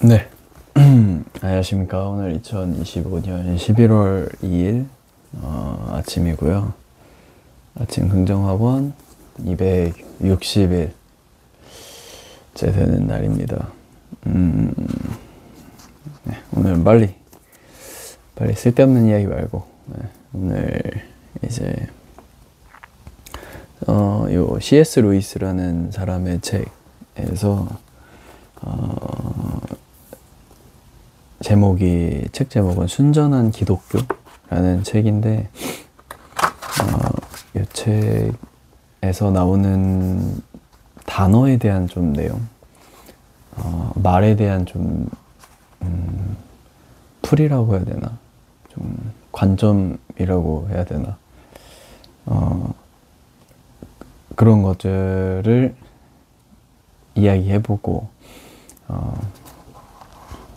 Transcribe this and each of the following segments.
네. 안녕하십니까. 오늘 2025년 11월 2일 아침이고요. 아침 긍정학원 260일째 되는 날입니다. 네, 오늘 빨리 쓸데없는 이야기 말고 오늘 이제 요 C.S. 루이스라는 사람의 책에서 책 제목은 순전한 기독교라는 책인데 이 책에서 나오는 단어에 대한 좀 내용, 말에 대한 좀 풀이라고 해야 되나, 좀 관점이라고 해야 되나, 그런 것들을 이야기해보고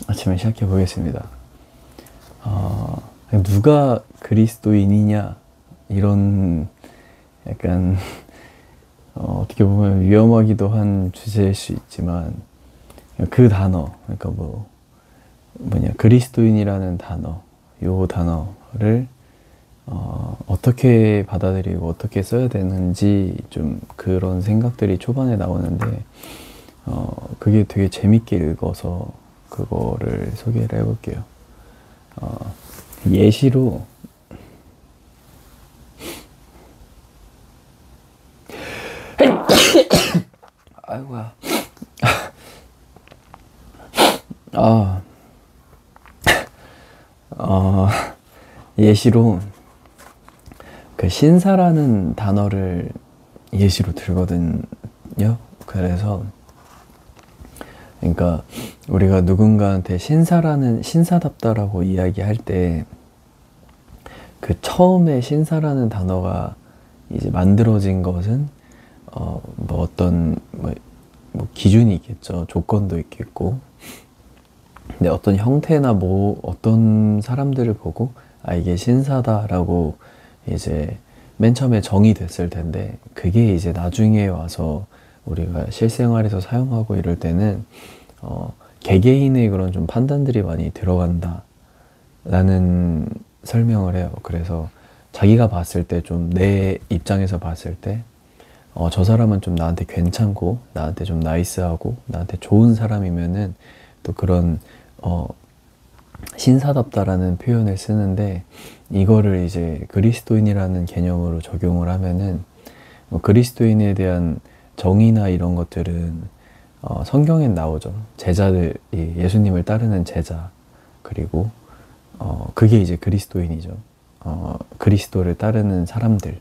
아침에 시작해 보겠습니다. 누가 그리스도인이냐, 이런 약간 어떻게 보면 위험하기도 한 주제일 수 있지만, 그 단어, 그러니까 그리스도인이라는 단어, 요 단어를 어떻게 받아들이고 어떻게 써야 되는지 좀 그런 생각들이 초반에 나오는데, 그게 되게 재밌게 읽어서 그거를 소개를 해볼게요. 예시로 아이고야. 예시로 그 신사라는 단어를 예시로 들거든요. 그래서 그러니까 우리가 누군가한테 신사답다라고 이야기할 때, 그 처음에 신사라는 단어가 이제 만들어진 것은 어떤 기준이 있겠죠. 조건도 있겠고. 근데 어떤 형태나 어떤 사람들을 보고 이게 신사다라고 이제 맨 처음에 정의됐을 텐데, 그게 이제 나중에 와서 우리가 실생활에서 사용하고 이럴 때는 개개인의 그런 좀 판단들이 많이 들어간다 라는 설명을 해요. 그래서 자기가 봤을 때, 좀 내 입장에서 봤을 때 저 사람은 좀 나한테 괜찮고 나한테 좀 나이스하고 나한테 좋은 사람이면은 또 그런 신사답다라는 표현을 쓰는데, 이거를 이제 그리스도인이라는 개념으로 적용을 하면은 그리스도인에 대한 정의나 이런 것들은 성경엔 나오죠. 제자들, 예수님을 따르는 제자, 그리고 그게 이제 그리스도인이죠. 그리스도를 따르는 사람들,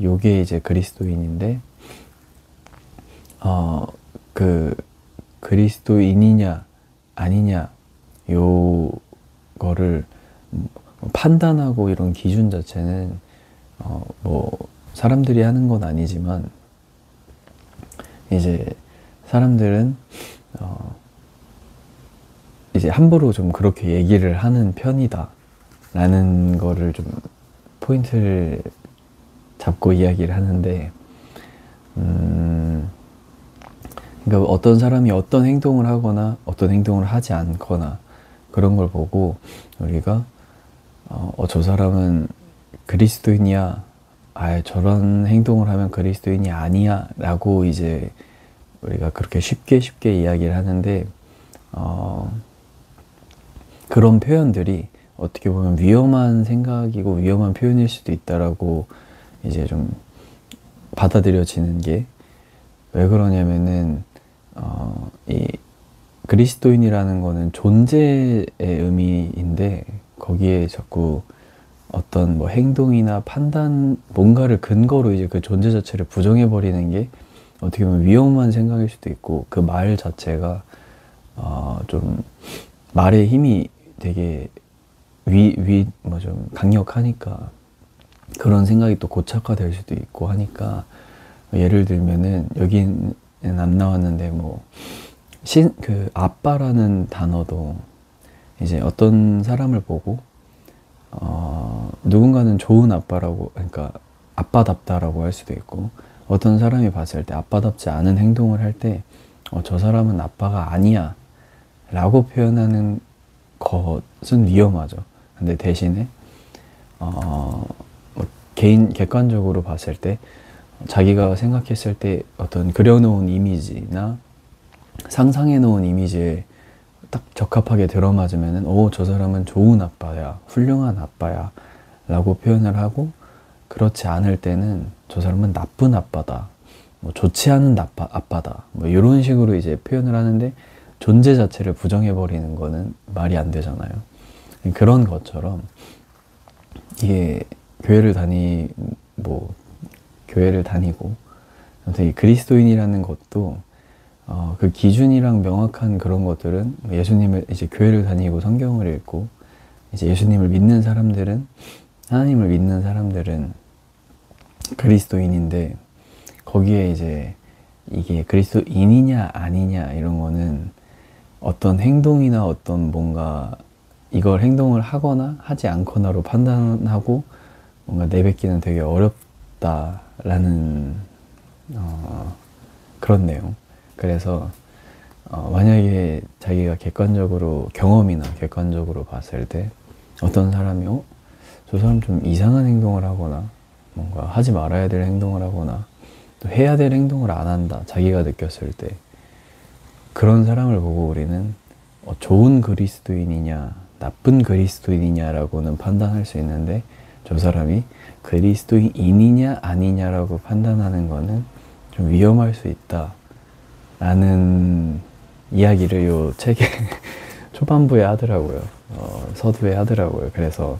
요게 이제 그리스도인인데, 그 그리스도인이냐 아니냐, 요거를 판단하고 이런 기준 자체는 사람들이 하는 건 아니지만, 이제 사람들은 이제 함부로 좀 그렇게 얘기를 하는 편이다 라는 거를 좀 포인트를 잡고 이야기를 하는데, 그러니까 어떤 사람이 어떤 행동을 하거나 어떤 행동을 하지 않거나 그런 걸 보고 우리가 저 사람은 그리스도인이야, 저런 행동을 하면 그리스도인이 아니야 라고 이제 우리가 그렇게 쉽게 이야기를 하는데, 그런 표현들이 어떻게 보면 위험한 생각이고 위험한 표현일 수도 있다라고 이제 좀 받아들여지는 게, 왜 그러냐면은 이 그리스도인이라는 거는 존재의 의미인데, 거기에 자꾸 어떤 행동이나 판단, 뭔가를 근거로 이제 그 존재 자체를 부정해버리는 게 어떻게 보면 위험한 생각일 수도 있고, 그 말 자체가 좀 말의 힘이 되게 좀 강력하니까 그런 생각이 또 고착화될 수도 있고 하니까, 예를 들면은 여기는 안 나왔는데 그 아빠라는 단어도 이제 어떤 사람을 보고 누군가는 좋은 아빠라고, 그러니까 아빠답다라고 할 수도 있고, 어떤 사람이 봤을 때 아빠답지 않은 행동을 할 때 저 사람은 아빠가 아니야 라고 표현하는 것은 위험하죠. 근데 대신에 뭐 개인 객관적으로 봤을 때 자기가 생각했을 때 어떤 그려놓은 이미지나 상상해놓은 이미지에 딱 적합하게 들어맞으면은 저 사람은 좋은 아빠야, 훌륭한 아빠야 라고 표현을 하고, 그렇지 않을 때는 저 사람은 나쁜 아빠다, 뭐 좋지 않은 아빠다, 뭐 이런 식으로 이제 표현을 하는데, 존재 자체를 부정해버리는 거는 말이 안 되잖아요. 그런 것처럼 이게 교회를 다니고 아무튼 이 그리스도인이라는 것도 그 기준이랑 명확한 그런 것들은, 예수님을 이제 교회를 다니고 성경을 읽고 이제 예수님을 믿는 사람들은, 하나님을 믿는 사람들은 그리스도인인데, 거기에 이제 이게 그리스도인이냐 아니냐 이런 거는 어떤 행동이나 어떤 뭔가 이걸 행동을 하거나 하지 않거나로 판단하고 뭔가 내뱉기는 되게 어렵다라는 그런 내용. 그래서 만약에 자기가 경험이나 객관적으로 봤을 때 어떤 사람이 저 사람 좀 이상한 행동을 하거나 뭔가 하지 말아야 될 행동을 하거나 또 해야 될 행동을 안 한다, 자기가 느꼈을 때, 그런 사람을 보고 우리는 좋은 그리스도인이냐 나쁜 그리스도인이냐라고는 판단할 수 있는데, 저 사람이 그리스도인이냐 아니냐라고 판단하는 거는 좀 위험할 수 있다 라는 이야기를 요 책의 초반부에 하더라고요. 서두에 하더라고요. 그래서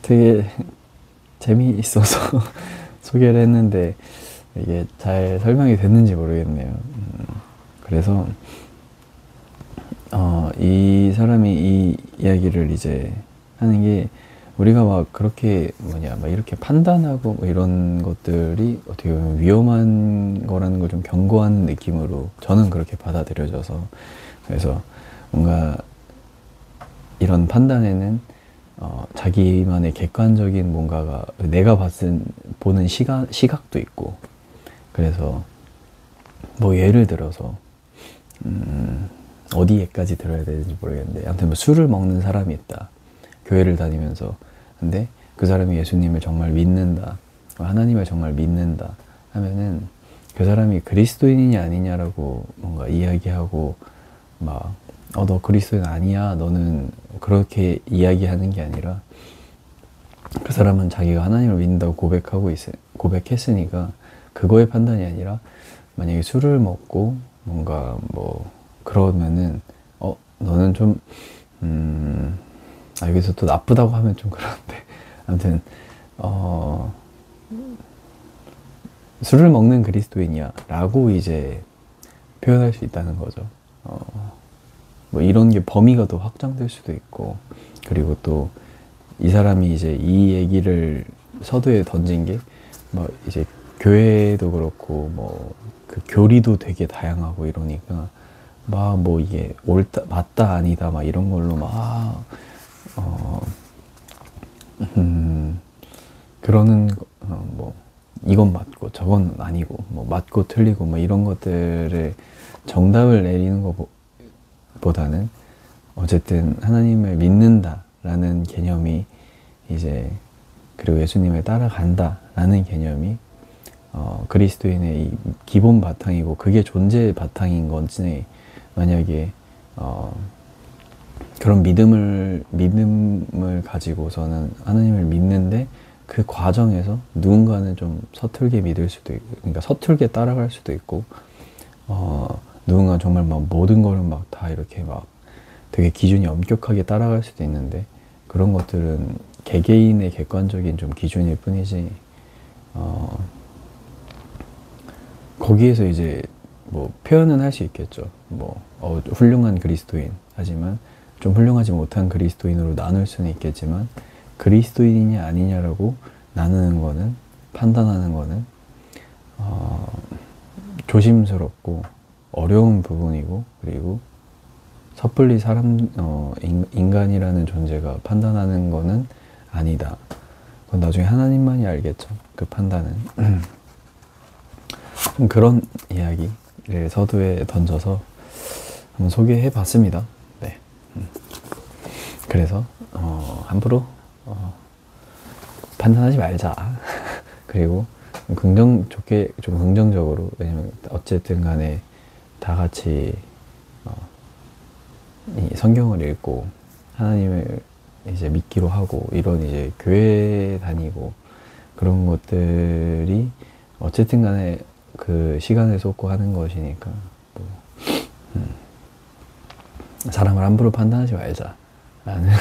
되게 재미있어서 소개를 했는데 이게 잘 설명이 됐는지 모르겠네요. 그래서 이 사람이 이 이야기를 이제 하는 게, 우리가 막 그렇게 막 이렇게 판단하고 뭐 이런 것들이 어떻게 보면 위험한 거라는 걸 좀 경고하는 느낌으로 저는 그렇게 받아들여져서, 그래서 뭔가 이런 판단에는 자기만의 객관적인 뭔가가, 내가 보는 시각도 있고, 그래서 뭐 예를 들어서 어디에까지 들어야 되는지 모르겠는데, 아무튼 뭐 술을 먹는 사람이 있다, 교회를 다니면서. 근데 그 사람이 예수님을 정말 믿는다, 하나님을 정말 믿는다 하면은 그 사람이 그리스도인이냐 아니냐라고 뭔가 이야기하고 막 너 그리스도인 아니야, 너는, 그렇게 이야기하는 게 아니라, 그 사람은 자기가 하나님을 믿는다고 고백했으니까 그거의 판단이 아니라, 만약에 술을 먹고 뭔가 뭐 그러면은 너는 좀 여기서 또 나쁘다고 하면 좀 그런데, 아무튼 술을 먹는 그리스도인이야 라고 이제 표현할 수 있다는 거죠. 뭐 이런 게 범위가 더 확장될 수도 있고, 그리고 또 이 사람이 이제 이 얘기를 서두에 던진 게 뭐 이제 교회도 그렇고 뭐 그 교리도 되게 다양하고 이러니까 막 뭐 이게 옳다 맞다 아니다 막 이런 걸로 막 그러는 뭐 이건 맞고 저건 아니고 뭐 맞고 틀리고 뭐 이런 것들을 정답을 내리는 것보다는 어쨌든 하나님을 믿는다라는 개념이 이제, 그리고 예수님을 따라간다라는 개념이 그리스도인의 이 기본 바탕이고, 그게 존재의 바탕인 건지, 만약에 그런 믿음을 가지고서는 하나님을 믿는데 그 과정에서 누군가는 좀 서툴게 믿을 수도 있고, 그러니까 서툴게 따라갈 수도 있고, 누군가 정말 막 모든 거를 막 다 이렇게 막 되게 기준이 엄격하게 따라갈 수도 있는데, 그런 것들은 개개인의 객관적인 좀 기준일 뿐이지, 거기에서 이제 뭐 표현은 할 수 있겠죠. 뭐 훌륭한 그리스도인, 하지만 좀 훌륭하지 못한 그리스도인으로 나눌 수는 있겠지만, 그리스도인이냐 아니냐라고 나누는 거는, 판단하는 거는 조심스럽고 어려운 부분이고, 그리고 섣불리 인간이라는 존재가 판단하는 거는 아니다. 그건 나중에 하나님만이 알겠죠, 그 판단은. 그런 이야기, 서두에 던져서 한번 소개해 봤습니다. 네. 그래서 함부로 판단하지 말자. 그리고 좋게 좀 긍정적으로, 왜냐면 어쨌든 간에 다 같이 이 성경을 읽고 하나님을 이제 믿기로 하고 이런 이제 교회 다니고 그런 것들이 어쨌든 간에 그 시간을 쏟고 하는 것이니까 뭐, 사람을 함부로 판단하지 말자 라는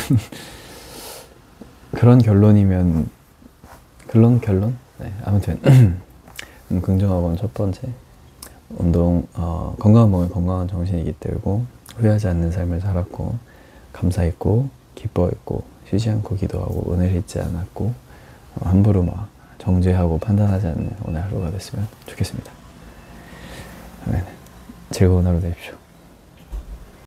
그런 결론이면 결론? 네, 아무튼 긍정학원 첫 번째, 운동, 건강한 몸에 건강한 정신이 깃들고 후회하지 않는 삶을 살았고 감사했고 기뻐했고 쉬지 않고 기도하고 은혜를 잊지 않았고 함부로 막 정죄하고 판단하지 않는 오늘 하루가 됐으면 좋겠습니다. 즐거운 하루 되십시오.